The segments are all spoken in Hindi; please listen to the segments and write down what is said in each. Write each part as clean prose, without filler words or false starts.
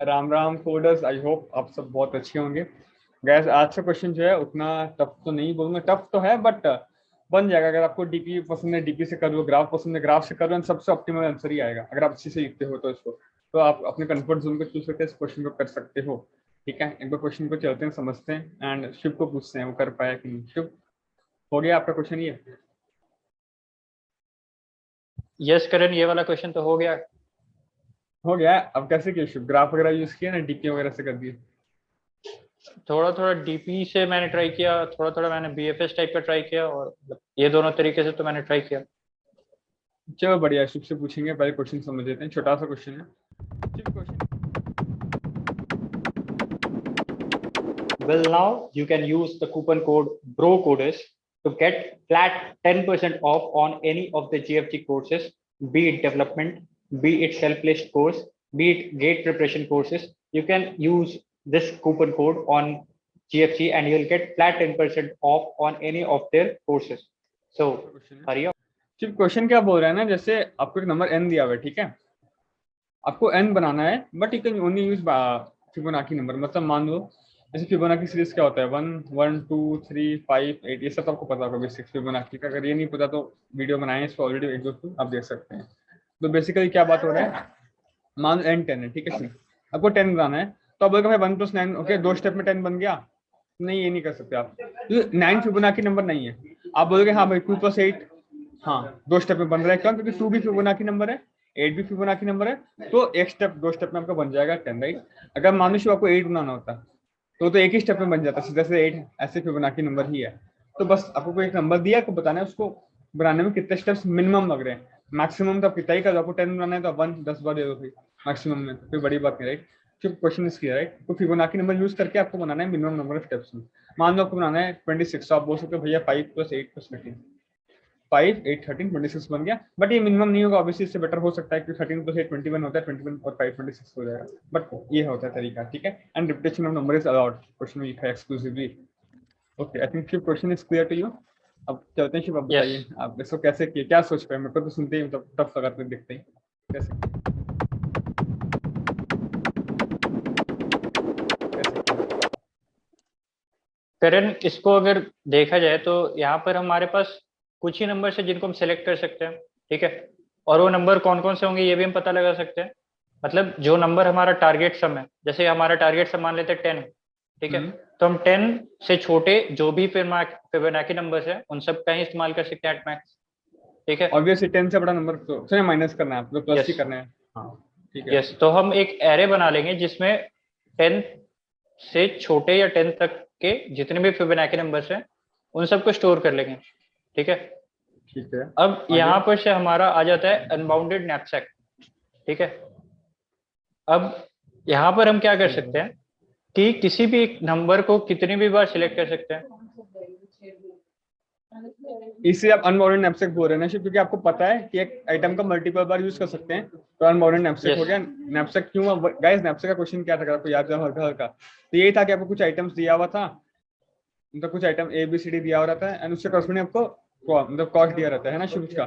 Ram Ram coders, I hope आप सब बहुत अच्छे होंगे। गैस आज का क्वेश्चन जो है उतना टफ तो नहीं बोलूंगा, टफ तो है बट बन जाएगा। अगर आपको डीपी पसंद है डीपी से करो, ग्राफ पसंद है ग्राफ से करो, सबसे ऑप्टिमल आंसर ही आएगा अगर आप अच्छे से लिखते हो तो इसको। तो आप अपने कंफर्ट जोन को चूज करके इस क्वेश्चन को कर सकते हो। ठीक है, एक बार क्वेश्चन को चलते हैं, समझते हैं एंड शिव को पूछते हैं वो कर पाया कि नहीं। शिव, हो गया आपका क्वेश्चन ये? यस करण, ये वाला क्वेश्चन तो हो गया। हो गया। अब कैसे किया शिव? ग्राफ वगैरह यूज किया ना, डीपी वगैरह से कर दिए? थोड़ा थोड़ा डीपी से मैंने ट्राई किया, थोड़ा थोड़ा मैंने बीएफएस टाइप का ट्राई किया, और ये दोनों तरीके से तो मैंने ट्राई किया। चलो बढ़िया, शिव से पूछेंगे। पहले क्वेश्चन समझ लेते हैं, छोटा सा क्वेश्चन है। Shiv question. Well, now you can use the coupon code BROCODES to get flat 10% off on any of the GFG courses, be it development, be it self-paced course, be it gate preparation courses. You can use this coupon code on GFG and you'll get flat 10% off on any of their courses. So, hurry up. Shiv question क्या बोल रहा है ना, जैसे आपको एक नंबर n दिया हुआ है, ठीक है, आपको n बनाना है but you can only use Fibonacci number. मतलब मान लो जैसे फिबोनाची सीरीज क्या होता है, 1 1 2 3 5 8, ये सब आपको पता होगा बेसिक फिबोनाची का। अगर ये नहीं पता तो वीडियो बनाए हैं इस पर ऑलरेडी, एक दो तो आप देख सकते हैं। तो बेसिकली क्या बात हो रहा है, मान लो n 10 है, ठीक है शिव, आपको 10 बनाना है। तो आप बोलोगे भाई 1 + 9, ओके 2 स्टेप में 10 बन गया। नहीं, ये नहीं कर सकते आप, 9 फिबोनाची नंबर नहीं है। आप बोलोगे हाँ भाई 2 + 8, हाँ 2 स्टेप में बन रहा है। क्यों? क्योंकि 2 भी फिबोनाची नंबर है, 8 भी फिबोनाची नंबर है। तो एक स्टेप 2 स्टेप में आपका बन जाएगा 10, राइट। अगर मान लो आपको 8 बनाना होता तो एक ही स्टेप में बन जाता, सीधा से 8 ऐसे फिबोनाची नंबर ही है। तो बस आपको कोई एक नंबर दिया, आपको बताना है उसको बनाने में कितने स्टेप्स मिनिमम लग रहे हैं। मैक्सिमम तो आप कितना ही कर दो, आपको 10 बनाना है तो 1 10 बार दे दो भाई मैक्सिमम में, कोई बड़ी बात नहीं, राइट। तो क्वेश्चन इज क्लियर, राइट। तो फिबोनाची नंबर यूज करके आपको बनाना है मिनिमम नंबर ऑफ स्टेप्स में। मान लो आपको बनाना है 26, तो आप बोल सकते हो भैया 5 + 8 + 13, 5 8 13 26 बन गया। बट ये मिनिमम नहीं होगा, ऑब्वियसली इससे बेटर हो सकता है कि 13 + 8 21 होता है, 21 और 5 26 हो जाएगा। बट ये होता है तरीका, ठीक है। And repetition of number is allowed, question में लिखा है exclusively. Okay, I think Shiv question is clear to you. अब चलते हैं शिव, अब Yes. बताइए आप इसको कैसे किए, क्या सोच पाए? मेरे को तो सुनते ही मतलब टफ लगा, दिखते ही कैसे किए? करण, इसको अगर देखा जाए तो यहाँ पर हमारे पास कुछ ही नंबर है जिनको हम सेलेक्ट कर सकते हैं, ठीक है। और वो नंबर कौन कौन से होंगे ये भी हम पता लगा सकते हैं। मतलब जो नंबर हमारा टारगेट सम है, जैसे हमारा टारगेट सम मान लेते हैं 10, ठीक है। तो हम 10 से छोटे जो भी फिबोनाची नंबर्स है उन सब का ही इस्तेमाल कर सकते हैं एट मैक्स, ठीक है। ऑब्वियसली 10 से बड़ा नंबर तो माइनस करना है आपको, प्लस ही यस। करना है। हाँ ठीक है। यस, तो हम एक एरे बना लेंगे जिसमें 10 से छोटे या 10 तक के जितने भी फिबोनाची नंबर्स हैं उन सबको स्टोर कर लेंगे, ठीक है। ठीक है, अब आगे। यहाँ पर से हमारा आ जाता है अनबाउंडेड नैपसैक, ठीक है। अब यहाँ पर हम क्या कर सकते हैं कि किसी भी एक नंबर को कितनी भी बार सिलेक्ट कर सकते हैं। इसे आप अनबाउंडेड नैपसैक बोल रहे हैं ना शिव, क्योंकि आपको पता है कि एक आइटम का मल्टीपल बार यूज कर सकते हैं, तो अनबाउंडेड नैपसैक हो यस। गया। नैपसैक क्यों गाइस? नैपसैक का क्वेश्चन क्या था अगर आपको याद है हल्का हल्का, तो यही था कि आपको कुछ आइटम्स दिया हुआ था, मतलब कुछ item A B C D दिया हुआ रहता है एंड उससे कॉरस्पॉन्डिंग आपको मतलब कॉस्ट दिया रहता है ना शिव का।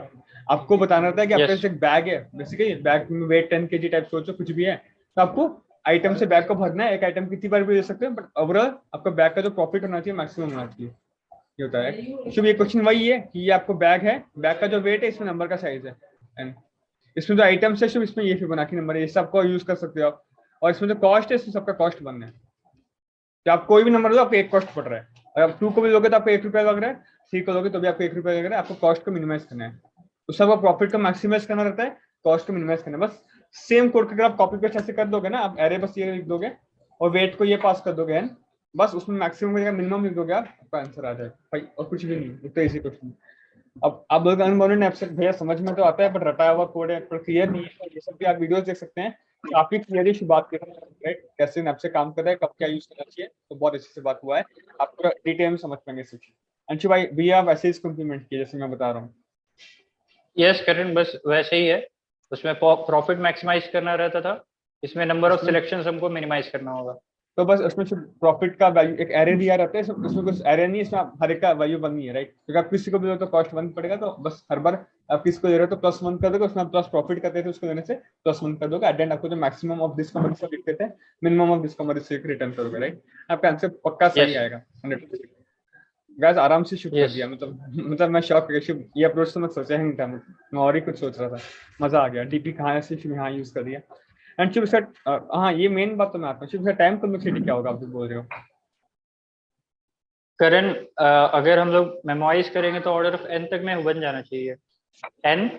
आपको बताना रहता है कि आपके यस। पास एक बैग है, बेसिकली बैग में वेट 10 kg टाइप सोचो कुछ भी है, तो आपको आइटम से बैग को भरना है। एक आइटम कितनी बार भी दे सकते हैं, बट ओवरऑल आपका बैग का जो प्रॉफिट होना चाहिए मैक्सिमम होना चाहिए, ये होता है। शुभ, ये क्वेश्चन वही है कि ये आपको बैग है, बैग का जो वेट है इसमें नंबर का साइज है, एंड इसमें जो आइटम्स है शुभ इसमें ये फिबोनाची नंबर है, ये सबको यूज कर सकते हो आप। और इसमें जो कॉस्ट है इसमें सबका कॉस्ट बनना है, कि आप कोई भी नंबर दो आपको एक कॉस्ट पड़ रहा है। और आप 2 को भी लोगे तो आपको 1 रुपया लग रहा है, 3 को लोगे तो भी आपको 1 रुपया लग रहा है। आपको कॉस्ट को मिनिमाइज करना है, तो सबको प्रॉफिट को मैक्सिमाइज करना रहता है, कॉस्ट को मिनिमाइज करना। बस सेम कोड का अगर आप कॉपी पेस्ट ऐसे कर दोगे ना, आप एरे बस ये लिख दोगे और वेट को ये पास कर दोगे, एंड बस उसमें मैक्सिमम का मिनिमम लिख दोगे, आपका आंसर आ जाएगा भाई, और कुछ भी नहीं, तो इसी क्वेश्चन। अब आप लोग अनबाउंडेड एब्स्ट्रैक्ट भैया समझ में तो आता है, बट रटाया हुआ कोड है, पर क्लियर नहीं है। ये सब भी आप वीडियोस देख सकते हैं, काफी क्लियरली से बात कर रहे हैं, राइट, कैसे नैप से काम कर रहा है, कब क्या यूज करना चाहिए, तो बहुत अच्छे से बात हुआ है। आप पूरा डिटेल में समझ पाएंगे इस चीज। अंशु भाई भैया आप ऐसे ही कम्प्लीमेंट किए जैसे मैं बता रहा हूँ। यस करण, बस वैसे ही है। उसमें प्रॉफिट मैक्सिमाइज करना रहता था, इसमें नंबर ऑफ इसमें सिलेक्शन हमको मिनिमाइज करना होगा। तो बस उसमें प्रॉफिट का वैल्यू एक एरे दिया रहता है, इसमें कुछ एरे नहीं है, इसमें आप हर एक का वैल्यू बननी है, राइट? क्योंकि आप किसी को भी दो तो कॉस्ट 1 पड़ेगा, तो बस हर बार आप किसको दे रहे हो तो +1 कर दोगे, उसमें आप प्लस प्रॉफिट करते थे उसको देने से +1 कर दोगे, एट एंड आपको जो मैक्सिमम ऑफ दिस कमोडिटी लिखते थे minimum of this commodity return करोगे, राइट? आपका आंसर पक्का सही Yes. आएगा 100%। गाइस आराम से शुरू कर Yes. दिया, मतलब मैं शॉक हो गया, ये अप्रोच तो मैं सोचा ही नहीं था, मैं और ही कुछ सोच रहा था। मजा आ गया, डीपी कहाँ से यहाँ यूज कर दिया। एंड शुभ सर, हाँ ये मेन बात तो मैं आता हूँ, शुभ सर टाइम कॉम्प्लेक्सिटी क्या होगा आप जो बोल रहे हो? करण, अगर हम लोग मेमोराइज करेंगे तो ऑर्डर ऑफ एन तक में बन जाना चाहिए। एन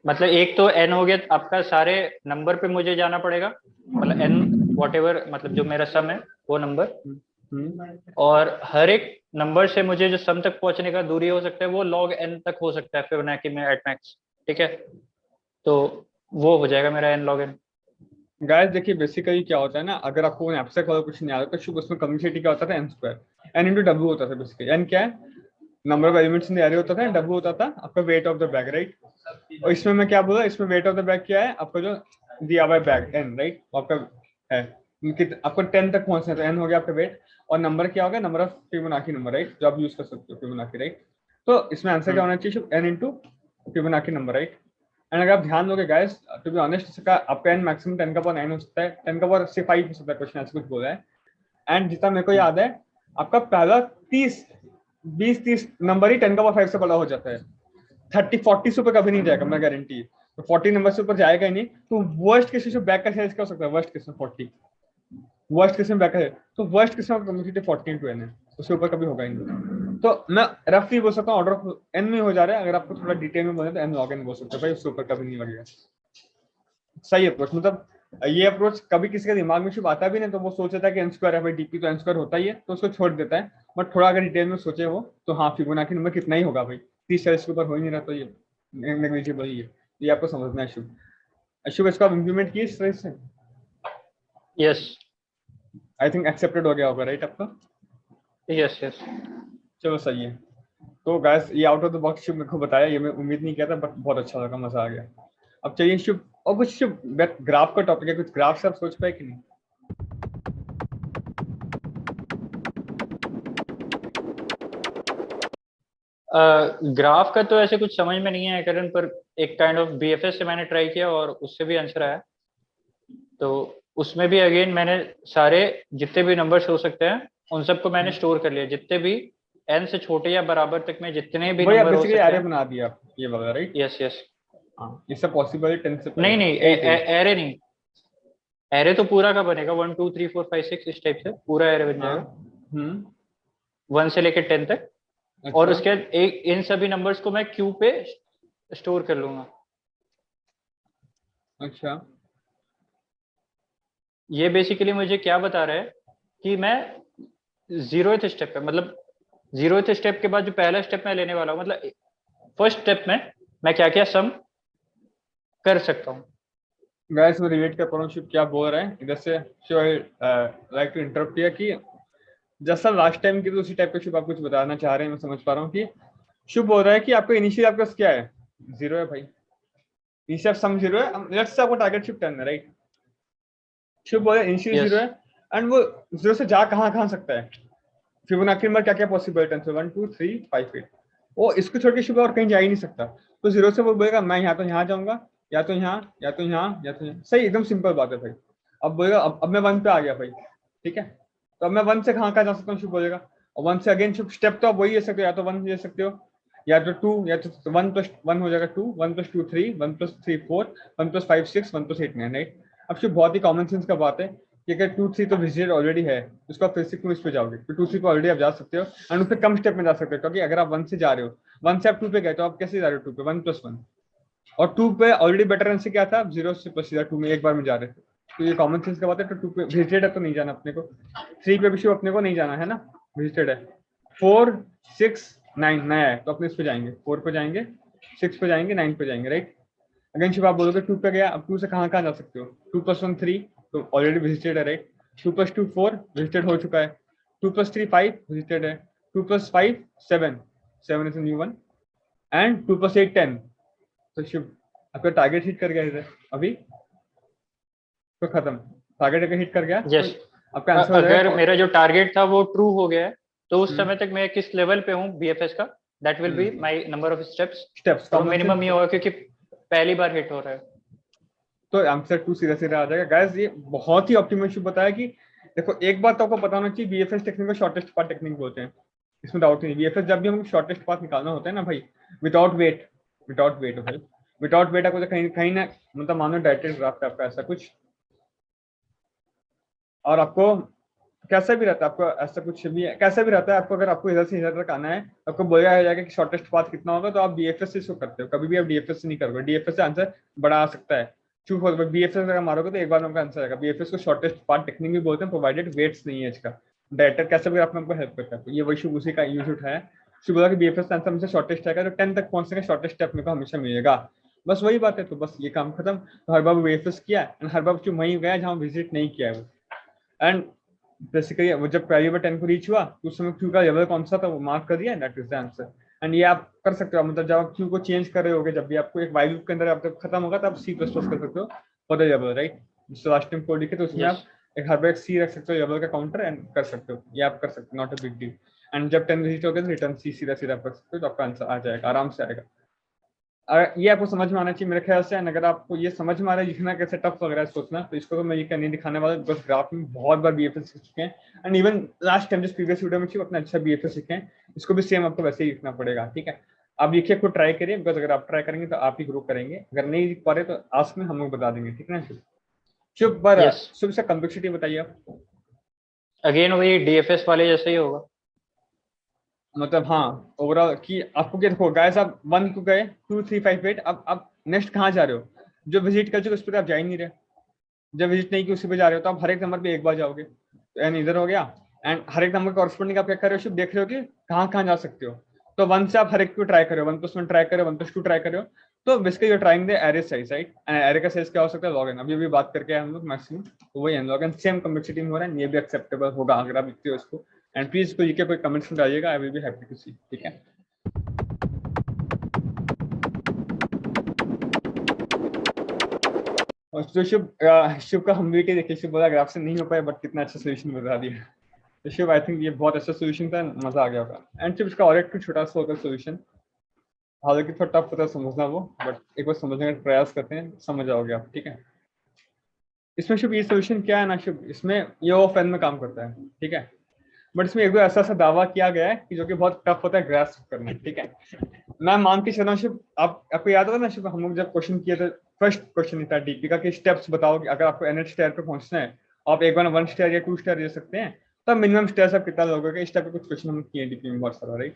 मतलब एक तो एन हो गया आपका, सारे नंबर पे मुझे जाना पड़ेगा, मतलब एन वॉट मतलब जो मेरा सम है वो नंबर, और हर एक नंबर से मुझे जो सम तक पहुंचने का दूरी हो सकता है वो लॉग एन तक हो सकता है फिबोनाची में एट मैक्स, ठीक है? तो वो हो जाएगा मेरा एन लॉग एन। गाइस देखिए बेसिकली क्या होता है ना, अगर आपको एब्स्ट्रैक्ट वाला कुछ नहीं आता तो शुभ उसमें कम्युनिटी क्या होता था, N square, N into W होता था। बेसिकली एन क्या है, number of elements in the array होता था, डब्ल्यू होता था आपका weight of the bag, right? और इसमें मैं क्या बोला, इसमें वेट ऑफ द बैग क्या है आपका जो दिया हुआ है बैग एन, राइट? आपका है आपको 10 तक पहुंचना है तो एन हो गया आपका वेट, और नंबर क्या हो गया, number of Fibonacci number, right? जो आप यूज कर सकते हो फिबोनाची, राइट? तो इसमें आंसर क्या होना चाहिए, N into Fibonacci number, right? And अगर आप ध्यान दोगे गाइस, टू बी ऑनेस्ट, इसका आपका एन मैक्सिमम 10 का पावर 9 हो सकता है, 10 का पावर 5 हो सकता है, क्वेश्चन ऐसे कुछ बोला है। एंड जितना मेरे को याद है, आपका पहला 20-30 नंबर ही 10 का पावर 5 से बड़ा हो जाता है, 30-40 से ऊपर कभी नहीं जाएगा, मैं गारंटी। तो 40 नंबर से ऊपर जाएगा ही नहीं। तो वर्स्ट केस में बैक का साइज क्या हो सकता है, वर्स्ट केस में 40, वर्स्ट केस में बैक है, तो वर्स्ट केस में कम्युनिटी 40 इंटू एन है, उसके ऊपर कभी होगा ही नहीं। तो मैं रफली बोल सकता हूँ ऑर्डर ऑफ एन में हो जा रहा है, अगर आपको थोड़ा डिटेल में बोले तो एन लॉग एन बोल सकते हैं भाई, उसके ऊपर कभी नहीं लगेगा। सही अप्रोच, मतलब ये अप्रोच कभी किसी के दिमाग में शुभ आता भी नहीं, तो वो सोचता है कि एन स्क्वायर है भाई, डीपी तो एन स्क्वायर होता ही है, तो उसको छोड़ देता है। बट थोड़ा अगर डिटेल में सोचे वो, तो हाँ फिबोनाची नंबर कितना ही होगा भाई, 30 के ऊपर हो ही नहीं रहा, तो ये नेग्लिजिबल ही है, ये आपको समझना है। शुभ शुभ इसको आप इम्प्लीमेंट किए इस तरह से? यस आई थिंक एक्सेप्टेड हो गया होगा, राइट आपका? Yes yes. चलो सही है। तो गैस ये आउट ऑफ द बॉक्स शुभ मेरे को बताया, ये मैं उम्मीद नहीं किया था, बट बहुत अच्छा लगा, मजा आ गया। अब चाहिए शुभ और कुछ, शुभ ग्राफ का टॉपिक है, कुछ ग्राफ से आप सोच पाए कि नहीं? ग्राफ का तो ऐसे कुछ समझ में नहीं है करण, पर एक काइंड ऑफ बीएफएस से मैंने ट्राई किया और उससे भी आंसर आया। तो उसमें भी अगेन मैंने सारे जितने भी नंबर्स हो सकते हैं उन सबको मैंने स्टोर कर लिया, जितने भी एन से छोटे या बराबर तक में जितने भी वही आप नंबर हो बेसिकली सकते एरे हैं। बना दिया आप, ये वाला, राइट? Yes yes. हाँ, इससे पॉसिबल है 10 से पहले, नहीं नहीं, 8 8। एरे नहीं, एरे तो पूरा का बनेगा, 1 2 3 4 5 6 इस टाइप से पूरा एरे बन हाँ। जाएगा 1 से लेकर 10 तक। और अच्छा उसके बाद एक इन सभी नंबर्स को मैं क्यू पे स्टोर कर लूंगा। अच्छा। ये बेसिकली मुझे क्या बता रहा है कि मैं जीरोथ स्टेप पे, मतलब जीरोथ स्टेप के बाद जो पहला स्टेप मैं लेने वाला हूँ, मतलब फर्स्ट स्टेप में मैं क्या क्या सम कर सकता हूँ। गैस मैं रिलेट कर पा रहा हूँ शिव क्या बोल रहा है इधर से। Shiv I like to interrupt किया कि जैसा लास्ट टाइम की, तो उसी टाइप का शिव आप कुछ बताना चाह रहे हैं, मैं समझ पा रहा हूँ कि शिव बोल रहा है कि आपका इनिशियल आपका क्या है, 0 है भाई, इनिशियल सम 0 है, लेट्स से आपको टारगेट शिफ्ट करना है, राइट? शिव बोल रहा है इनिशियल यस 0 है, एंड वो 0 से जा कहाँ सकता है, फिबोनाची नंबर क्या क्या पॉसिबल है, 1 2 3 5 8, वो इसको छोड़ के शिव और कहीं जा ही नहीं सकता। तो 0 से वो बोलेगा मैं यहाँ तो यहाँ जाऊंगा, या तो यहाँ या तो यहाँ या तो यहाँ, सही, एकदम सिंपल बात है भाई। अब बोलेगा अब मैं 1 पे आ गया भाई, ठीक है? तो अब मैं 1 से कहाँ जा सकता हूँ, शिव बोलेगा। और 1 से अगेन शिव स्टेप तो आप वही ले सकते हो, या तो 1 ले सकते हो, या तो 2, या तो 1 + 1 हो जाएगा 2, 1 + 2 3, 1 + 3 4, 1 + 5 6, 1 + 8 9, राइट? अब शिव बहुत ही कॉमन सेंस का बात है कि अगर 2 3 तो विजिटेड ऑलरेडी है, उसको आप फिर से क्यों इस पे जाओगे, तो 2 3 पे ऑलरेडी आप जा सकते हो, एंड उससे कम स्टेप में जा सकते हो, क्योंकि अगर आप 1 से जा रहे हो, 1 से आप 2 पे गए, तो आप कैसे जा रहे हो 2 पे, 1 + 1, और 2 पे ऑलरेडी बेटर आंसर क्या था, 0 से सीधा 2 में एक बार में जा रहे थे। तो ये कॉमन सेंस का बात है। तो 2 पे विजिटेड है तो नहीं जाना अपने को, 3 पे भी शिव अपने को नहीं जाना है ना, विजिटेड है। 4 6 9 नया है, तो अपने इस पे जाएंगे, 4 पे जाएंगे, 6 पे जाएंगे, 9 पे जाएंगे, राइट? अगेन शिव आप बोलोगे 2 पे गया, अब 2 से कहाँ कहाँ जा सकते हो, 2 + 1 3, तो ऑलरेडी विजिटेड है, राइट? 2 + 2 4 विजिटेड हो चुका है, 2 + 3 5 विजिटेड है, 2 + 5 7, 7 इज न्यू वन, एंड 2 + 8 10। तो शिव आपका टारगेट हिट कर गया इधर अभी, तो खत्म, टारगेट अगर हिट कर गया तो यस आपका आंसर हो जाएगा अगर मेरा जो टारगेट था वो ट्रू हो गया है तो उस हम्म। समय तक मैं किस लेवल पे हूँ बीएफएस का, that will be my number of steps. Steps और कॉमन मिनिमम ये सेंस। होगा क्योंकि पहली बार हिट हो रहा है। तो आंसर 2 सीधा सीधा आ जाएगा गाइस। ये बहुत ही ऑप्टिमिस्टिक बताया कि देखो एक बात तो आपको पता होना चाहिए, बीएफएस टेक्निक को शॉर्टेस्ट पाथ टेक्निक बोलते हैं, इसमें डाउट नहीं। बीएफएस जब भी हमको शॉर्टेस्ट पाथ निकालना होता है ना भाई, विदाउट वेट, विदाउट वेट भाई, विदाउट वेट आपको तो कहीं कहीं ना, मतलब मानो डायरेक्टेड ग्राफ है आपका ऐसा कुछ, और आपको कैसा भी रहता है, आपको ऐसा कुछ भी है, कैसा भी रहता है आपको, अगर आपको इधर से इधर तक आना है, आपको बोला जाएगा कि शॉर्टेस्ट पाथ कितना होगा, तो आप बीएफएस से इसको करते हो, कभी भी आप डीएफएस से नहीं करोगे। डीएफएस से आंसर बड़ा आ सकता है, चूक हो, बीएफएस अगर मारोगे तो एक बार में आपका आंसर आएगा। बीएफएस को शॉर्टेस्ट पाथ टेक्निक भी बोलते हैं, प्रोवाइडेड वेट्स नहीं है इसका। डायरेक्टर कैसे भी आपको हेल्प करता है, तो ये वही उसी का यूज उठाया, शुभ बोला कि बीएफएस का आंसर हमसे शॉर्टेस्ट आएगा, तो 10 तक पहुंचने का शॉर्टेस्ट स्टेप मेरे को हमेशा मिलेगा। बस वही बात है, तो बस ये काम खत्म। तो हर बार बीएफएस किया एंड हर बार चुप वहीं गया जहाँ विजिट नहीं किया है वो। एंड बेसिकली वो जब पहली बार 10 को रीच हुआ तो उस समय क्यू का लेवल कौन सा था वो मार्क कर दिया, that is the answer. And ये आप कर सकते हो, मतलब जब आप क्यू को चेंज कर रहे होगे, जब भी आपको एक वाइल लूप के अंदर आप जब खत्म होगा, तब सी प्लस प्लस कर सकते हो फॉर द लेवल, राइट। जिससे लास्ट टाइम कोड लिखे तो उसमें आप एक हर बार एक सी रख सकते हो लेवल का काउंटर, एंड कर सकते हो, ये आप कर सकते हो, not a big deal. And जब 10 रीच हो गया तो रिटर्न सी सीधा सीधा कर सकते हो, तो आपका आंसर आ जाएगा, आराम से आएगा। ये आपको समझ में आना चाहिए मेरे ख्याल से। अगर आपको ये समझ में आ रहा है लिखना कैसे टफ लग रहा है सोचना, तो इसको तो मैं ये नहीं दिखाने वाला, बस ग्राफ में बहुत बार बीएफएस सीख चुके हैं, एंड इवन लास्ट टाइम जिस प्रीवियस वीडियो में थी अपना अच्छा बीएफएस सीखे हैं, इसको भी सेम आपको वैसे ही लिखना पड़ेगा, ठीक है। आप लिखिए, खुद ट्राई करिए, बिकॉज अगर आप ट्राई करेंगे तो आप ही ग्रो करेंगे, अगर नहीं लिख पा रहे तो आस्क में हम लोग बता देंगे, ठीक है ना। शुभ पर यस, शुभ से कॉम्प्लेक्सिटी बताइए आप। अगेन वही डीएफएस वाले जैसे ही होगा। मतलब हाँ ओवरऑल कि आपको क्या, देखो गाइस आप 1 को गए, 2 3 5 8, अब नेक्स्ट कहाँ जा रहे हो, जो विजिट कर चुके उस पर आप जा ही नहीं रहे, जब विजिट नहीं की उसी पे जा रहे हो, तो आप हर एक नंबर पे एक बार जाओगे, तो एन इधर हो गया। एंड हर एक नंबर कॉरस्पॉन्डिंग आप क्या कर रहे हो, सिर्फ देख रहे हो कि कहाँ कहाँ जा सकते हो। तो 1 से आप हर एक को ट्राई करो, 1+1 ट्राई करो, 1+2 ट्राई करो, तो basically you trying the array size, right. And array का साइज क्या हो सकता है, लॉग एन, अभी भी बात करके हम लोग मैक्सिमम, तो वही है लॉग एन, सेम कॉम्प्लेक्सिटी में हो रहा है, ये भी एक्सेप्टेबल होगा अगर आप लिखते हो इसको। एंड प्लीज इसको लिख के कोई कमेंट्स में डालिएगा, I will be happy to see, ठीक है। और तो शुभ का हम भी देखिए, शुभ बोला ग्राफ से नहीं हो पाया, बट कितना अच्छा सोल्यूशन बता दिया। तो शिव आई थिंक ये बहुत अच्छा सोल्यूशन था, मजा आ गया होगा। एंड शिव इसका और एक छोटा सा होता है सोल्यूशन, हालांकि थोड़ा टफ होता है समझना वो, बट एक बार समझने का प्रयास करते हैं, समझ आओगे आप, ठीक है। इसमें शिव ये सोल्यूशन क्या है ना शिव, इसमें ये ऑफ एन में काम करता है, ठीक है। बट इसमें एक दो ऐसा ऐसा दावा किया गया है कि जो कि बहुत टफ होता है ग्रास्प करना, ठीक है। मैं मान के चल रहा हूँ शिव, आपको याद होगा ना शिव, हम लोग जब क्वेश्चन किए थे, फर्स्ट क्वेश्चन था डीपी का कि स्टेप्स बताओ कि अगर आपको एनएच स्टेयर पे पहुंचना है, आप एक बार 1 स्टेयर या 2 स्टेयर दे सकते हैं, तो मिनिमम स्टेयर आप कितना लोगे, इस टाइप के कुछ क्वेश्चन हम किए डीपी में बहुत सारा, राइट।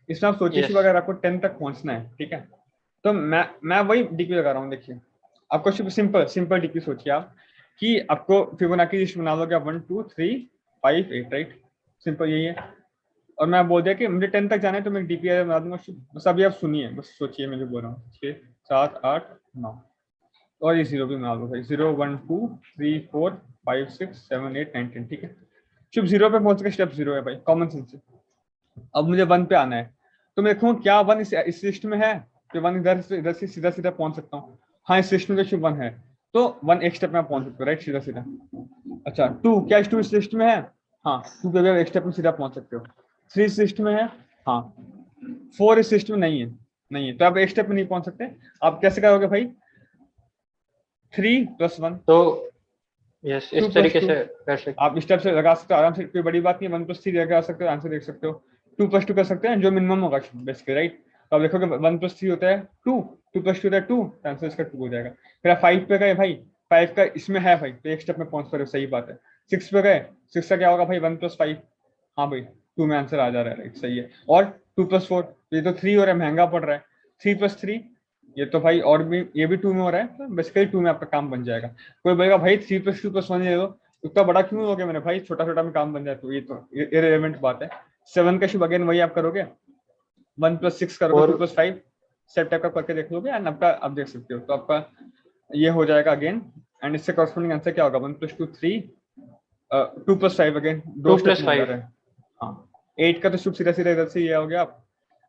इसमें आप सोचिए शिव, यस, अगर आपको 10 तक पहुंचना है, ठीक है, तो मैं वही डीपी लगा रहा हूँ। देखिए आपको शिव सिंपल सिंपल डीपी सोचिए आप, कि आपको फिबोनाची लिस्ट बना लोगे आप 1 2 3 5 8, राइट, सिंपल यही है। और मैं बोल दिया कि मुझे 10 तक जाना है, तो मैं डीपीआई बना दूंगा, बस अभी आप सुनिए, बस सोचिए मैं जो बोल रहा हूँ, 6 7 8 9, और ये 0 भी बना लो भाई, 0 1 2 3 4 5 6 7 8 9 10, ठीक है। शुभ 0 पे पहुंच के स्टेप 0 है भाई, कॉमन सेंस से। अब मुझे 1 पे आना है, तो मैं देखूँ क्या 1 इस लिस्ट में है, कि 1 इधर से सीधा सीधा पहुंच सकता हूँ। हाँ इस लिस्ट में तो शुभ 1 है, तो 1 एक स्टेप में पहुंच सकते हो, राइट, सीधा सीधा। अच्छा 2, क्या 2 इस लिस्ट में है, हाँ 2 पे भी एक स्टेप में सीधा पहुंच सकते हो। 3 इस लिस्ट में है, हाँ। 4 इस लिस्ट में नहीं है, तो आप एक स्टेप में नहीं पहुंच सकते। आप कैसे करोगे भाई, 3+1, तो यस, 2 इस प्लस तरीके टू से कर सकते। आप स्टेप से लगा सकते हो आराम से, कोई बड़ी बात नहीं है। 1+3 लगा सकते हो, आंसर देख सकते हो। 2+2 कर सकते हैं, जो मिनिमम होगा बेसिकली, राइट। तो आप देखोगे 1+3 होता है 2, 2+2 होता है 2, आंसर इसका 2 हो जाएगा। फिर आप 5 पे गए भाई, 5 का इसमें है भाई, तो एक स्टेप में पहुंच रहे हो, सही बात है। 6 पे गए, 6 का क्या होगा भाई, 1+5, हाँ भाई 2 में आंसर आ जा रहा है, राइट, सही है। और 2+4, ये तो 3 हो रहा है, महंगा पड़ रहा है। 3+3, ये तो भाई और भी, ये भी 2 में हो रहा है, तो बेसिकली 2 में आपका काम बन जाएगा। कोई बोलेगा भाई 3+2+1 ले लो, उतना बड़ा क्यों हो गया मेरे भाई, छोटा छोटा में काम बन जाए, तो ये तो इररिलेवेंट बात है। 7 का शुभ अगेन वही आप करोगे, 1+6 करोगे, और 2+5 सेट टाइप का करके देख लोगे, एंड आपका आप देख सकते हो, तो आपका ये हो जाएगा अगेन। एंड इससे कॉरस्पॉन्डिंग आंसर क्या होगा, 1+2 3, 2+5 अगेन, टू 2 स्टेप प्लस में हो जा फाइव रहा है। हाँ 8 का तो शुभ सीधा सीधा इधर से ये हो गया। आप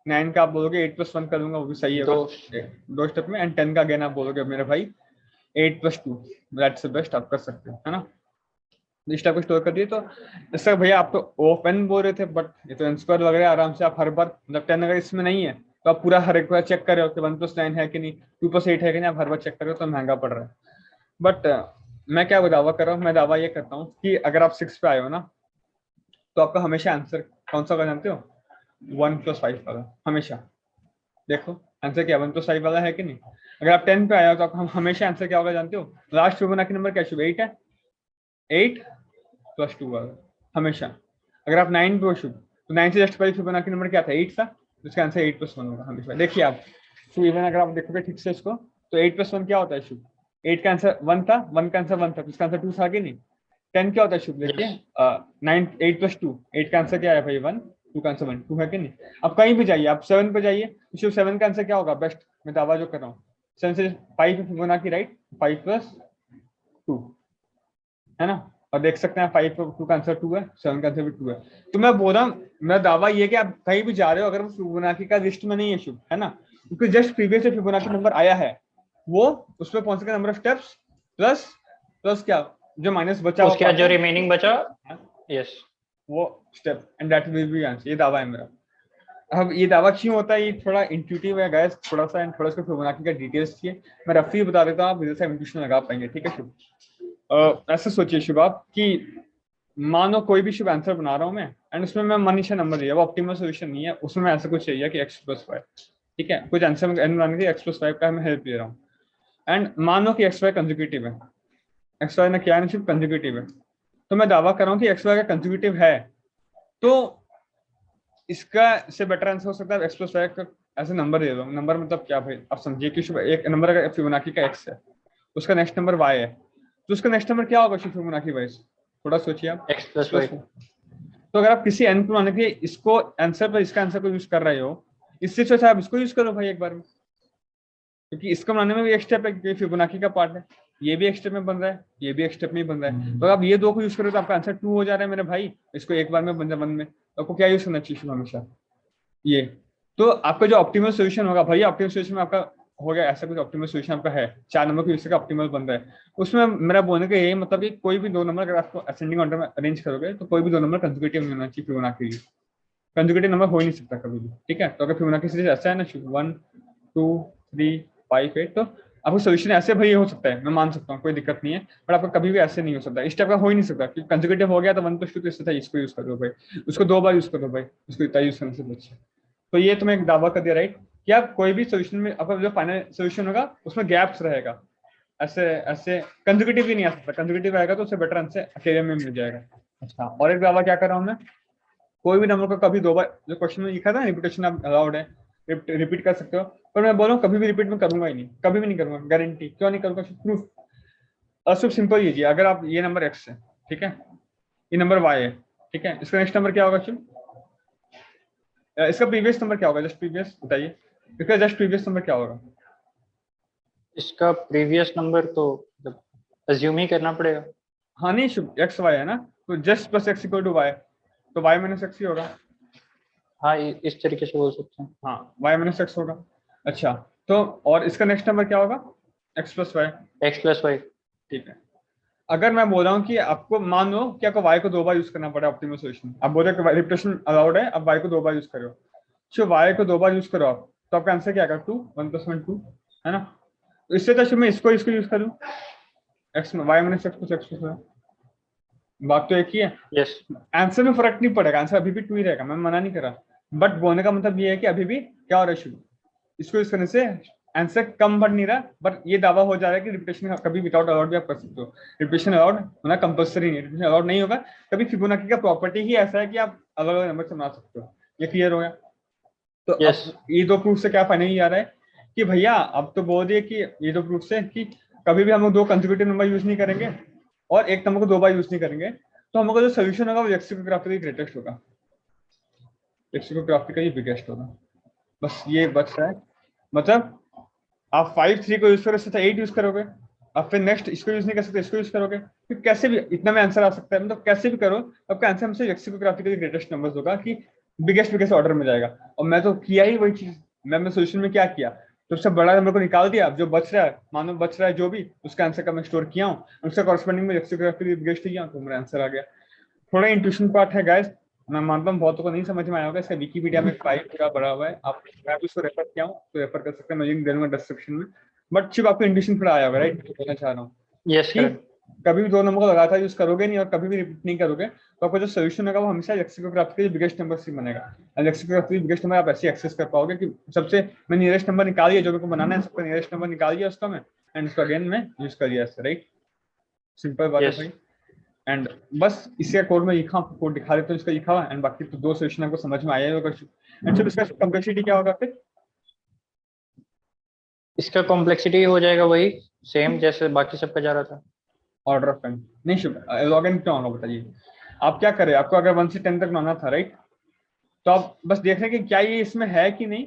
9 का आप बोलोगे 8+1 कर दूंगा, वो भी सही होगा, दो 2 स्टेप में। एंड 10 का अगेन आप बोलोगे मेरे भाई 8+2, दैट्स द बेस्ट, आप कर सकते हो, है ना। इस टाइप को स्टोर कर दिए। तो इसका भैया आप तो ओपन बोल रहे थे, बट ये तो एन वगैरह आराम से आप हर बार, मतलब 10 अगर इसमें नहीं है तो आप पूरा हर एक बार चेक कर रहे हो कि 1+9 है कि नहीं, 2+8 है कि नहीं, आप हर बार चेक कर रहे हो तो महंगा पड़ रहा है। बट मैं क्या दावा कर रहा हूँ, मैं दावा ये करता हूँ कि अगर आप 6 पे आए हो ना, तो आपका हमेशा आंसर कौन सा होगा जानते हो? 1+5 वाला हमेशा। देखो आंसर क्या 1+5 वाला है कि नहीं। अगर आप 10 पे आए हो तो आपका हमेशा आंसर क्या होगा जानते हो? लास्ट फिबोनाची नंबर क्या शुभ 8 है, 8+2 वाला हमेशा। अगर आप 9 पे हो शुभ, तो 9 से जस्ट पहले फिबोनाची नंबर क्या था? 8 था, तो इसका आंसर 8+1 होगा हमेशा। देखिए आप, तो इवन अगर आप देखोगे ठीक से इसको, तो 8+1 क्या होता है शुभ? 8 का आंसर 1 था, 1 का आंसर 1 था, तो इसका आंसर 2 था कि नहीं। 10 क्या होता है शुभ? देखिए यस 9 8+2, 8 का आंसर क्या है भाई 1, 2 का आंसर 1, 2 है कि नहीं। अब कहीं भी जाइए, आप 7 पे जाइए, तो शुभ 7 का आंसर क्या होगा? बेस्ट, मैं दावा जो कर रहा हूँ 7 से 5 फिबोनाची राइट, 5+2 है ना। और देख सकते हैं 5+2 का आंसर 2 है, 7 का आंसर भी 2 है। तो मैं बोल रहा हूँ, मेरा दावा ये कि आप कहीं भी जा रहे हो, अगर वो फिबोनाची का लिस्ट में नहीं है शुभ, है ना, क्योंकि जस्ट प्रीवियस फिबोनाची नंबर आया है, वो उसमें पहुंचने का number of steps plus plus क्या, जो माइनस बचा हुआ उसके बाद पार्ट जो है, रिमेनिंग बचा, यस वो step, and that will be answer. ये दावा है मेरा। अब ये दावा क्यों होता है, ये थोड़ा इंट्यूटिव है गाइस, थोड़ा सा, एंड थोड़ा सा फिबोनाची का डिटेल्स चाहिए, मैं रफली बता देता हूँ, आप इधर से इंट्यूशन लगा पाएंगे, ठीक है शुभ। ऐसे सोचिए शुभ आप कि मानो कोई भी शुभ आंसर बना रहा हूं मैं, एंड उसमें मैं मनीषा नंबर दिया, वो ऑप्टिमल सोल्यूशन नहीं है, उसमें ऐसा कुछ चाहिए कि x+5, ठीक है, कुछ आंसर में एन बनाने के लिए x+5 का मैं हेल्प ले रहा हूँ। एंड मानो कि x y कंजिक्यूटिव है, एक्स वाई ने क्या है, सिर्फ कंजिक्यूटिव है, तो मैं दावा कर रहा हूँ कि एक्स वाई का कंजिक्यूटिव है, तो इसका इससे बेटर आंसर हो सकता है x+5 का ऐसे नंबर दे दो। नंबर मतलब क्या भाई, आप समझिए कि शुभ एक नंबर अगर फिबोनाची का x है, उसका नेक्स्ट नंबर y है, तो उसका नेक्स्ट नंबर क्या होगा शुभ फिबोनाची वाइज? थोड़ा सोचिए आप। X plus plus, Y. तो अगर आप किसी एन को बनाने के लिए इसको आंसर पर इसका आंसर को यूज कर रहे हो, इससे अच्छा आप इसको यूज करो भाई एक बार में, क्योंकि इसको बनाने में भी एक स्टेप है, फिबोनाची का पार्ट है, ये भी एक स्टेप में बन रहा है, ये भी एक स्टेप में बन रहा है, तो आप ये दो को यूज करो तो आपका आंसर 2 हो जा रहा है मेरे भाई, इसको एक बार में बन जा 1 में, तो आपको क्या यूज करना चाहिए हमेशा? ये। तो आपका जो ऑप्टिमल सोल्यूशन होगा भाई, ऑप्टिमल सोल्यूशन में आपका हो गया ऐसा कुछ ऑप्टिमल सोल्यूशन आपका है, 4 नंबर को यूज करके ऑप्टिमल बन रहा है, उसमें मेरा बोलने का यही मतलब कि कोई भी 2 नंबर अगर आपको असेंडिंग ऑर्डर में अरेंज करोगे, तो कोई भी 2 नंबर कंसेक्यूटिव नहीं होना चाहिए फिबोनाची के लिए, कंजुगेटिव नंबर हो ही नहीं सकता कभी भी, ठीक है। तो अगर फिबोनाची सीरीज ऐसा है ना 1 2 3 5 8, तो आपको सोल्यूशन ऐसे भाई हो सकता है, मैं मान सकता हूँ, कोई दिक्कत नहीं है, बट आपका कभी भी ऐसे नहीं हो सकता, इस टाइप का हो ही नहीं सकता, क्योंकि कंजुगेटिव हो गया तो 1+2, तो इससे इसको यूज कर दो भाई, उसको 2 बार यूज करो भाई, उसको इतना यूज करने से बच्चे। तो ये तुम्हें एक दावा कर दिया राइट, कि आप कोई भी सोल्यूशन में आपका जो फाइनल सोल्यूशन होगा उसमें गैप्स रहेगा, ऐसे ऐसे कंजुगेटिव भी नहीं आ सकता, कंजुगेटिव आएगा तो उससे बेटर आंसर अकेले में मिल जाएगा। अच्छा, और एक दावा क्या कर रहा हूँ मैं, कोई भी नंबर को कभी 2 बार, जो क्वेश्चन में लिखा था रिपीटेशन आप अलाउड है, रिपीट कर सकते हो, पर मैं बोल रहा हूँ कभी भी रिपीट में करूंगा ही नहीं, कभी भी नहीं करूंगा, गारंटी। क्यों नहीं करूंगा? प्रूफ सिर्फ सिंपल लीजिए, अगर आप ये नंबर x है, ठीक है, ये नंबर y है, ठीक है, इसका नेक्स्ट नंबर क्या होगा शुभ? इसका प्रीवियस नंबर क्या होगा, जस्ट प्रीवियस बताइए, इसका जस्ट प्रीवियस नंबर क्या होगा? इसका प्रीवियस नंबर तो अज्यूम ही करना पड़ेगा। हाँ नहीं शुभ, एक्स वाई है ना, तो just plus X equal to Y, तो वाई माइनस एक्स ही होगा। हाँ इस तरीके से बोल सकते हैं। हाँ वाई माइनस एक्स होगा। अच्छा, तो और इसका नेक्स्ट नंबर क्या होगा? X plus Y, X plus Y. ठीक है। अगर मैं बोल रहा हूँ कि आपको मान लो कि आपको y को 2 बार यूज करना पड़ा ऑप्टिमल सॉल्यूशन, आप बोल रहे हो कि रिपीटेशन अलाउड है, अब y को 2 बार यूज करो, तो y को 2 बार यूज करो आप, तो आपका आंसर क्या आएगा? 2, 1+1 2, है ना। तो इससे तो मैं इसको इसको यूज करूँ, x y minus X plus X plus Y, बात तो एक ही है, यस आंसर में फर्क नहीं पड़ेगा, आंसर अभी भी 2 ही रहेगा, मैं मना नहीं कर रहा, बट बोलने का मतलब ये है कि अभी भी क्या हो रहा है शुरू, इसको यूज करने से आंसर कम बढ़ नहीं रहा, बट ये दावा हो जा रहा है कि रिपीटेशन कभी विदाउट अलाउड भी आप कर सकते हो, रिपीटेशन अलाउड होना कंपल्सरी नहीं है, रिपीटेशन अलाउड नहीं होगा, कभी फिबोनाची का प्रॉपर्टी ही ऐसा है कि आप अलग अलग नंबर से बना सकते हो। ये क्लियर हो गया? तो यस अब ये 2 प्रूफ से क्या फाइनली आ रहा है कि भैया अब तो बोल दिए कि ये 2 प्रूफ से कि कभी भी हम लोग 2 कंसेक्यूटिव नंबर यूज नहीं करेंगे और एक नंबर को 2 बार यूज नहीं करेंगे, तो हम लोग का जो सोल्यूशन होगा वो लेक्सिकोग्राफी का ग्रेटेस्ट होगा, लेक्सिकोग्राफी का ही बिगेस्ट होगा, बस ये बच रहा है। मतलब आप 5 3 को यूज करो, इससे 8 यूज करोगे, अब फिर नेक्स्ट इसको यूज नहीं कर सकते, इसको यूज करोगे, फिर कैसे भी इतना में आंसर आ सकता है, मतलब कैसे भी करो आपका आंसर हमसे लेक्सिकोग्राफी का ग्रेटेस्ट नंबर्स होगा कि बिगेस्ट बिगेस्ट ऑर्डर में जाएगा। और मैं तो किया ही वही चीज, मैंने सोल्यूशन में क्या किया, तो सबसे बड़ा नंबर को निकाल दिया, अब जो बच रहा है, मानो बच रहा है जो भी, उसका आंसर का मैं स्टोर किया हूँ, उसका कॉरस्पॉन्डिंग में एक्सट्रा बिगेस्ट किया, तो मेरा आंसर आ गया। थोड़ा इंट्यूशन पार्ट है गाइस, मैं मानता हूँ बहुतों को नहीं समझ में आया होगा, इसका विकिपीडिया में फाइल पूरा भरा हुआ है, आप मैं भी उसको रेफर किया हूँ तो रेफर कर सकते हैं, मैं लिंक दे दूंगा डिस्क्रिप्शन में। बट सिर्फ आपको इंट्यूशन थोड़ा आया होगा, राइट, बोलना चाह रहा हूँ यस कि करण। कभी भी दो नंबर को लगातार यूज करोगे नहीं और कभी भी रिपीट नहीं करोगे, तो आपका जो सोल्यूशन होगा वो हमेशा लेक्सिकोग्राफी के बिगेस्ट नंबर से बनेगा। लेक्सिकोग्राफी बिगेस्ट नंबर आप ऐसे एक्सेस कर पाओगे कि सबसे मैं नियरेस्ट नंबर निकालिए, जो मेरे को बनाना है सबका नियरेस्ट नंबर निकालिए उसका मैं, एंड उसको अगेन मैं यूज करिए ऐसे, राइट, सिंपल बात है यस भाई। एंड बस इसी कोड में लिखा, आपको कोड दिखा देता हूँ इसका लिखा हुआ, एंड बाकी तो दो सोल्यूशन आपको समझ में आया होगा। एंड फिर इसका कॉम्प्लेक्सिटी क्या होगा फिर? इसका कॉम्प्लेक्सिटी हो जाएगा वही सेम जैसे बाकी सबका जा रहा था। ऑर्डर ऑफ n नहीं, शुभ लॉग एन क्या होगा बताइए। आप क्या करें, आपको अगर 1 से 10 तक बनाना था, राइट, तो आप बस देख रहे हैं कि क्या ये इसमें है कि नहीं,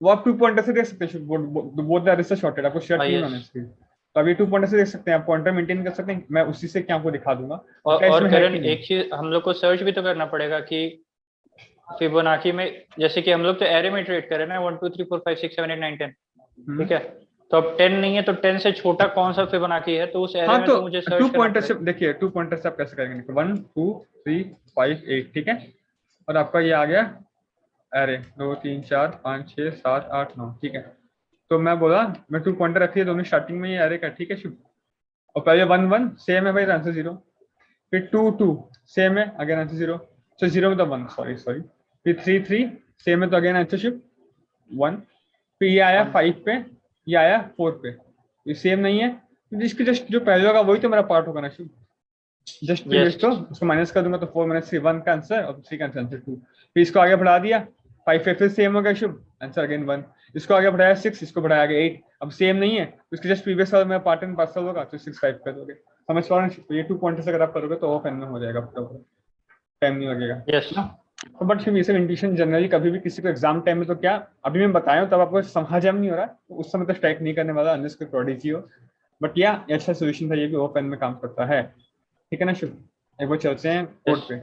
वो आप 2 पॉइंटर से देख सकते हैं, बोथ द रिसर्च शॉर्टेड, आपको शेयर नहीं होना यस। इसके, तो आप ये 2 पॉइंटर से देख सकते हैं, आप पॉइंटर मेंटेन कर सकते हैं, मैं उसी से क्या आपको दिखा दूंगा क्या और इसमें है करण कि नहीं। एक चीज हम लोग को सर्च भी तो करना पड़ेगा कि फिबोनाची में, जैसे कि हम लोग तो एरे में इटरेट करें ना 1 2 3 4 5 6 7 8 9 10, ठीक है, तो अब 10 नहीं है तो 10 से छोटा कौन सा फिबोनाची है, तो उस एरे हाँ में तो तो मुझे 2 सर्च करना पॉइंटर से पड़ेगा। देखिए, 2 पॉइंटर से आप कैसे करेंगे, देखो 1 2 3 5 8, ठीक है, और आपका ये आ गया अरे 2 3 4 5 6 7 8 9, ठीक है, तो मैं बोला मैं 2 पॉइंटर रखिए दोनों स्टार्टिंग में, ये अरे का, ठीक है शुभ, और पहले 1 1 सेम है भाई, आंसर 0, फिर 2 2 सेम है, अगेन आंसर 0, तो 0 में तो 1, सॉरी सॉरी, फिर 3 3 सेम है, तो अगेन आंसर शिप 1, फिर ये आया 5 पे, ये आया 4 पे, ये सेम नहीं है, तो इसके जस्ट जो पहले होगा वही तो मेरा पार्ट होगा ना शुभ, जस्ट प्रीवियस, यस। तो उसको माइनस कर दूंगा, तो 4 माइनस 3 1 का आंसर, और 3 का आंसर 2, फिर इसको आगे बढ़ा दिया 5 5 फिर सेम हो गया शुभ, आंसर अगेन 1, इसको आगे बढ़ाया 6, इसको बढ़ाया गया 8, अब सेम नहीं है, उसके जस्ट प्रीवियस वाला मेरा पार्ट एंड पार्सल होगा, तो 6 5 कर दोगे, समझ पा रहे हैं? तो ये 2 पॉइंट्स अगर आप करोगे तो ऑफ एन में हो जाएगा पूरा, टाइम नहीं लगेगा, यस। है ना। तो बट फिर ये सब इंट्यूशन जनरली कभी भी किसी को एग्जाम टाइम में, तो क्या अभी मैं बताया तब आपको समझ नहीं हो रहा, तो उस समय तो स्ट्राइक नहीं करने वाला अनलेस कोई प्रोडिजी हो, बट या ये अच्छा सोल्यूशन था, ये भी ओपन में काम करता है, ठीक है ना शुभ। एक बार चलते हैं यस। कोड पे।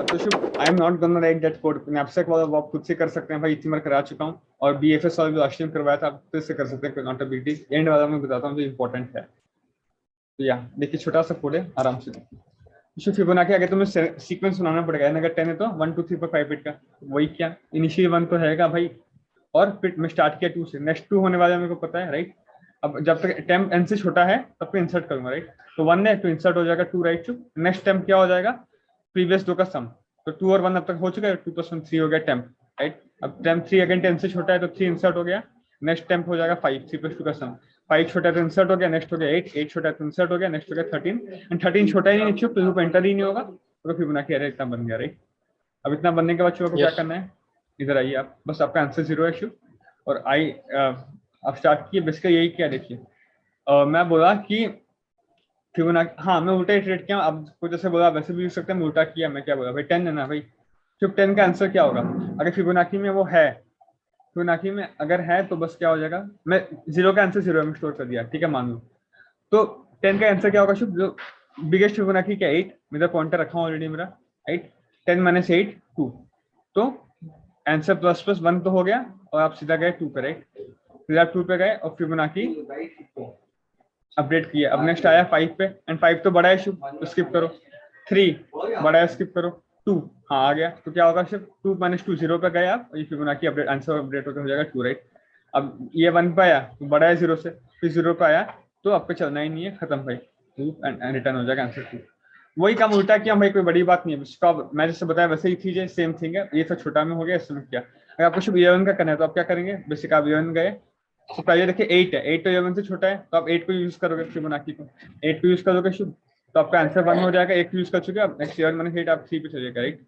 तो Shubh I am not gonna write that code, knapsack वाला वो आप खुद से कर सकते हैं भाई, इतनी बार करा चुका हूँ, और बीएफएस वाला भी लास्ट टाइम करवाया था, आप खुद से कर सकते हैं, not a big deal, and वाला मैं बताता हूँ जो इंपॉर्टेंट है। तो या देखिए छोटा सा कोड है, आराम से इशू फिबोनाची, अगर तुम्हें सीक्वेंस बनाना पड़ेगा, अगर 10 है तो 1 2 3 4 5 8 का, वही क्या इनिशियली 1 तो हैगा भाई, और फिर मैं स्टार्ट किया 2 से, नेक्स्ट 2 होने वाला है मेरे को पता है, राइट, अब जब तक टेम्प n से छोटा है तब तक इंसर्ट करूंगा, राइट, तो 1 है तो इंसर्ट हो जाएगा 2, राइट, नेक्स्ट टेम्प क्या हो जाएगा, प्रीवियस 2 का सम, तो 2 और 1 अब तक हो चुका है, 2 + 1 3 हो गया टेम्प, राइट, अब टेम्प 3 अगेन 10 से छोटा है तो 3 इंसर्ट हो गया, नेक्स्ट टेम्प हो जाएगा 5, 3 + 2 का सम, 5 छोटा है तो इंसर्ट हो गया, नेक्स्ट हो गया 8, 8 छोटा है तो इंसर्ट हो गया, नेक्स्ट हो गया 13, एंड 13 छोटा ही नहीं चुप, तो लूप एंटर ही नहीं होगा, तो फिबोनाची अरे इतना बन गया, राइट। अब इतना बनने के बाद चुप को क्या यस। करना है, इधर आइए आप, बस आपका आंसर 0 है शुभ, और आई आप स्टार्ट किए बेसिकली यही किया, देखिए मैं बोला कि फिबोनाची, हाँ मैं उल्टा इटरेट किया, अब कुछ जैसे बोला वैसे भी यूज सकते हैं, मैं उल्टा किया, मैं क्या बोला भाई 10 है ना भाई, चुप 10 का आंसर क्या होगा, अगर फिबोनाची में वो है, फिबोनाची में अगर है तो बस क्या हो जाएगा, मैं 0 का आंसर 0 में स्टोर कर दिया, ठीक है मान लो, तो 10 का आंसर क्या होगा शुभ, जो बिगेस्ट फिबोनाची क्या 8, मेरा पॉइंटर रखा हूँ ऑलरेडी मेरा, राइट, 10 - 8 2, तो आंसर ++1 तो हो गया, और आप सीधा गए 2 पे, राइट, फिर आप 2 पे गए और फिबोनाची अपडेट किया, अब नेक्स्ट आया 5 पे, एंड 5 तो बड़ा है शुभ, तो स्किप करो, 3 बड़ा है स्किप करो, 2 हाँ आ गया, तो क्या होगा सिर्फ 2 - 2 0 पे गए आप, ये फिबोनाची अपडेट आंसर अपडेट होकर हो जाएगा 2, राइट। अब ये 1 पे आया तो बड़ा है 0 से, फिर 0 पे आया तो आपको चलना ही नहीं है, खत्म भाई, 2 एंड रिटर्न हो जाएगा आंसर 2, वही काम उल्टा किया भाई, कोई बड़ी बात नहीं है, उसका मैं जैसे बताया वैसे ही चीजें सेम थिंग है, ये तो छोटा में हो गया, इसमें क्या, अगर आपको शुभ 11 का करना है तो आप क्या करेंगे, बेसिक आप 11 गए, तो पहले देखिए 8 है, 8 तो 11 से छोटा है, तो आप 8 को यूज करोगे फिबोनाची को, 8 को यूज करोगे शुभ, तो आपका आंसर 1 हो जाएगा, 8 यूज कर चुके, अब नेक्स्ट 11 - 8 आप 3 पे चलेगा, राइट।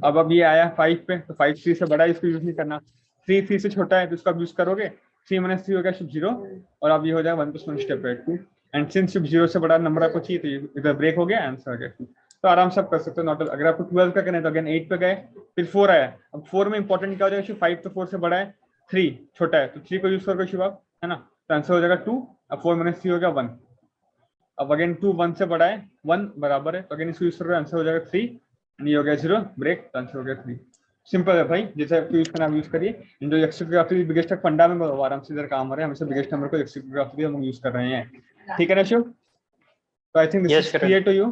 अब ये आया 5 पे, तो 5 3 से बड़ा है, इसको यूज नहीं करना, 3 3 से छोटा है तो इसको आप यूज करोगे, 3 - 3 हो गया शुभ 0, और अब ये हो जाएगा 1 + 1 स्टेप है 2, एंड सिंस शुभ 0 से बड़ा नंबर आपको चाहिए, तो ये इधर ब्रेक हो गया, आंसर आ गया 2, तो आराम से आप कर सकते हो, नॉट अगर आपको 12 का करना है तो अगेन 8 पे गए, फिर 4 आया, अब 4 में इंपॉर्टेंट क्या हो जाएगा, 5 तो 4 से बड़ा है, 3 छोटा है तो 3 को यूज करोगे शुभ आप, है ना, तो आंसर हो जाएगा 2, अब 4 - 3 हो गया 1, अब अगेन 2 1 से बड़ा है, 1 बराबर है, तो अगेन इसको यूज करोगे, आंसर हो जाएगा 3, ये हो गया 0 ब्रेक, तो आंसर हो गया 3, सिंपल है भाई, जैसे आपको यूज करना यूज करिए। जो एक्सिक्योग्राफी बिगेस्ट फंडा में आराम से इधर काम हो रहा है, हमेशा बिगेस्ट नंबर को एक्सिक्योग्राफी हम यूज कर रहे हैं। ठीक है ना शिव? तो I think this Yes, is Karan. Clear to you.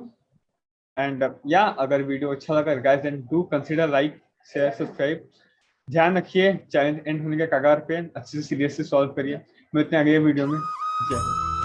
And या अगर वीडियो अच्छा लगा guys then do consider like share subscribe. ध्यान रखिए चैलेंज एंड होने के कगार पे, अच्छे से सीरियस से सॉल्व करिए। मिलते हैं अगले वीडियो में। जय